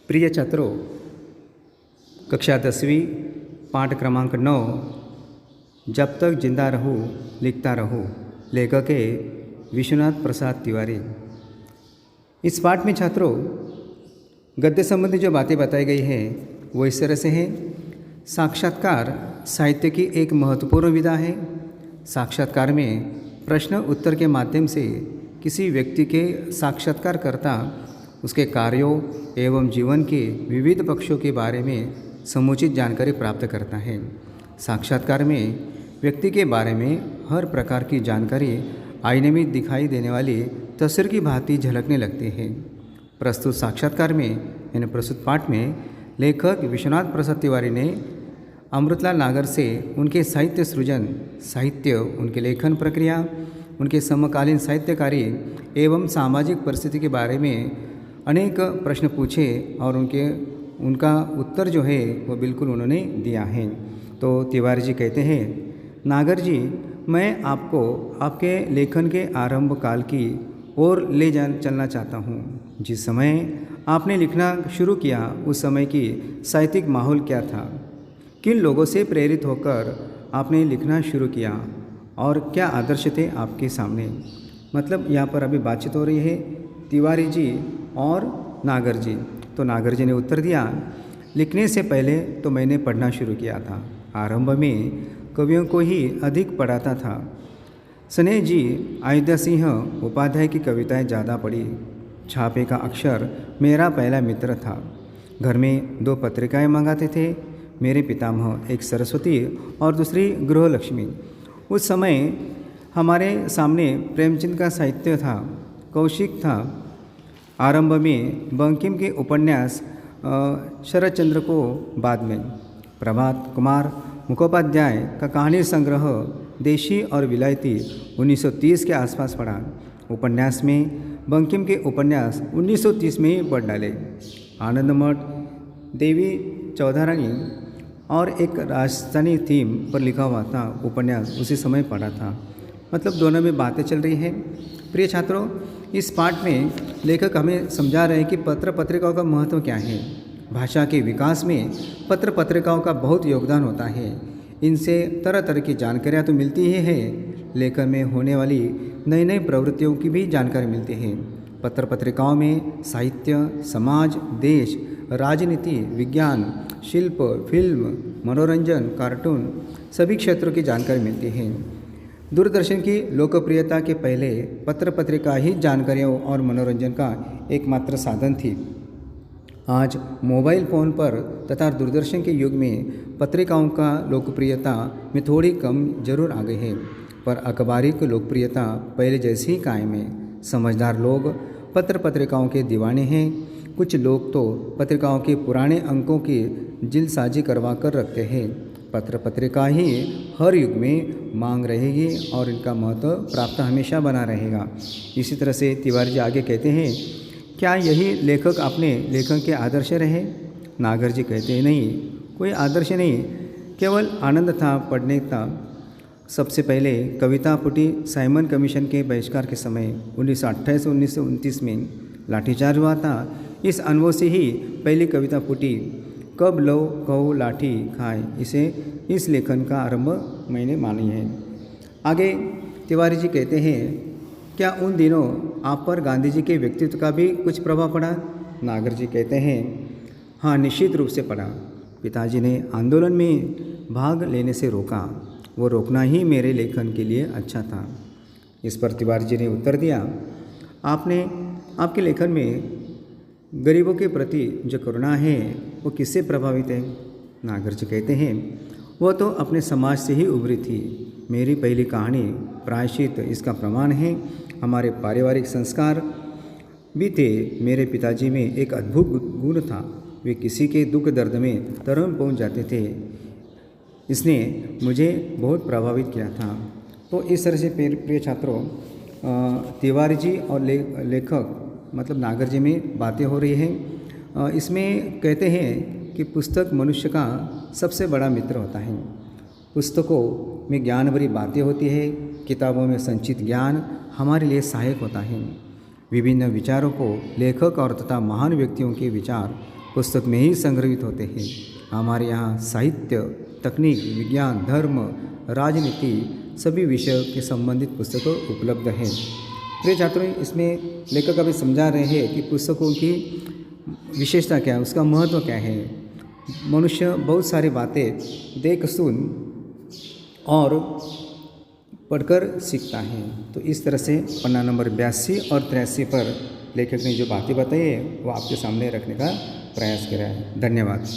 प्रिय छात्रों, कक्षा 10वीं पाठ क्रमांक 9 जब तक जिंदा रहूँ लिखता रहूँ, लेखक है विश्वनाथ प्रसाद तिवारी। इस पाठ में छात्रों गद्य संबंधी जो बातें बताई गई हैं वो इस तरह से हैं। साक्षात्कार साहित्य की एक महत्वपूर्ण विधा है। साक्षात्कार में प्रश्न उत्तर के माध्यम से किसी व्यक्ति के साक्षात्कारकर्ता उसके कार्यों एवं जीवन के विविध पक्षों के बारे में समुचित जानकारी प्राप्त करता है। साक्षात्कार में व्यक्ति के बारे में हर प्रकार की जानकारी आईने में दिखाई देने वाली तस्वीर की भांति झलकने लगती है। प्रस्तुत साक्षात्कार में यानी प्रस्तुत पाठ में लेखक विश्वनाथ प्रसाद तिवारी ने अमृतलाल नागर से उनके साहित्य सृजन, साहित्य, उनके लेखन प्रक्रिया, उनके समकालीन साहित्य कार्य एवं सामाजिक परिस्थिति के बारे में अनेक प्रश्न पूछे और उनका उत्तर जो है वो बिल्कुल उन्होंने दिया है। तो तिवारी जी कहते हैं, नागर जी, मैं आपको आपके लेखन के आरंभ काल की ओर ले चलना चाहता हूँ। जिस समय आपने लिखना शुरू किया उस समय की साहित्यिक माहौल क्या था? किन लोगों से प्रेरित होकर आपने लिखना शुरू किया और क्या आदर्श थे आपके सामने? मतलब यहाँ पर अभी बातचीत हो रही है तिवारी जी और नागर जी। तो नागर जी ने उत्तर दिया, लिखने से पहले तो मैंने पढ़ना शुरू किया था। आरंभ में कवियों को ही अधिक पढ़ाता था। स्नेह जी, अयोध्या सिंह उपाध्याय की कविताएं ज़्यादा पढ़ी। छापे का अक्षर मेरा पहला मित्र था। घर में 2 पत्रिकाएं मंगाते थे। मेरे पितामह, एक सरस्वती और दूसरी गृहलक्ष्मी। उस समय हमारे सामने प्रेमचंद का साहित्य था, कौशिक था। आरंभ में बंकिम के उपन्यास शरद चंद्र को, बाद में प्रभात कुमार मुखोपाध्याय का कहानी संग्रह देशी और विलायती 1930 के आसपास पढ़ा। उपन्यास में बंकिम के उपन्यास 1930 में ही पढ़ डाले। आनंद मठ, देवी चौधारानी और एक राजस्थानी थीम पर लिखा हुआ था उपन्यास, उसी समय पढ़ा था। मतलब दोनों में बातें चल रही हैं। प्रिय छात्रों, इस पाठ में लेखक हमें समझा रहे हैं कि पत्र पत्रिकाओं का महत्व क्या है। भाषा के विकास में पत्र पत्रिकाओं का बहुत योगदान होता है। इनसे तरह तरह की जानकारियाँ तो मिलती ही है, लेखन में होने वाली नई नई प्रवृत्तियों की भी जानकारी मिलती है। पत्र पत्रिकाओं में साहित्य, समाज, देश, राजनीति, विज्ञान, शिल्प, फिल्म, मनोरंजन, कार्टून सभी क्षेत्रों की जानकारी मिलती है। दूरदर्शन की लोकप्रियता के पहले पत्र पत्रिका ही जानकारियों और मनोरंजन का एकमात्र साधन थी। आज मोबाइल फ़ोन पर तथा दूरदर्शन के युग में पत्रिकाओं का लोकप्रियता में थोड़ी कम जरूर आ गई है, पर अखबारी की लोकप्रियता पहले जैसी ही कायम है। समझदार लोग पत्र पत्रिकाओं के दीवाने हैं। कुछ लोग तो पत्रिकाओं के पुराने अंकों की जिलसाजी करवा कर रखते हैं। पत्र पत्रिका ही हर युग में मांग रहेगी और इनका महत्व प्राप्त हमेशा बना रहेगा। इसी तरह से तिवारी जी आगे कहते हैं, क्या यही लेखक अपने लेखन के आदर्श रहे? नागर जी कहते हैं, नहीं, कोई आदर्श नहीं, केवल आनंद था, पढ़ने का। सबसे पहले कविता फूटी साइमन कमीशन के बहिष्कार के समय 1928 1929 में लाठीचार्ज हुआ था। इस अनुभव से ही पहली कविता फूटी, कब लो कहो लाठी खाए। इस लेखन का आरंभ मैंने मानी है। आगे तिवारी जी कहते हैं, क्या उन दिनों आप पर गांधी जी के व्यक्तित्व का भी कुछ प्रभाव पड़ा? नागर जी कहते हैं, हाँ, निश्चित रूप से पड़ा। पिताजी ने आंदोलन में भाग लेने से रोका। वो रोकना ही मेरे लेखन के लिए अच्छा था। इस पर तिवारी जी ने उत्तर दिया, आपके लेखन में गरीबों के प्रति जो करुणा है वो किससे प्रभावित है? नागर जी कहते हैं, वो तो अपने समाज से ही उभरी थी। मेरी पहली कहानी प्रायश्चित इसका प्रमाण है। हमारे पारिवारिक संस्कार भी थे। मेरे पिताजी में एक अद्भुत गुण था, वे किसी के दुख दर्द में तुरंत पहुंच जाते थे। इसने मुझे बहुत प्रभावित किया था। तो इस तरह से प्रिय छात्रों, तिवारी जी और लेखक मतलब नागर जी में बातें हो रही हैं। इसमें कहते हैं कि पुस्तक मनुष्य का सबसे बड़ा मित्र होता है। पुस्तकों में ज्ञान भरी बातें होती है। किताबों में संचित ज्ञान हमारे लिए सहायक होता है। विभिन्न विचारों को लेखक और तथा महान व्यक्तियों के विचार पुस्तक में ही संग्रहित होते हैं। हमारे यहाँ साहित्य, तकनीक, विज्ञान, धर्म, राजनीति सभी विषयों के संबंधित पुस्तकों उपलब्ध हैं। प्रिय छात्रों, इसमें लेखक अभी समझा रहे हैं कि पुस्तकों की विशेषता क्या है, उसका महत्व क्या है। मनुष्य बहुत सारी बातें देख सुन और पढ़कर सीखता है। तो इस तरह से पन्ना नंबर 82 और 83 पर लेखक ने जो बातें बताई है वो आपके सामने रखने का प्रयास किया है। धन्यवाद।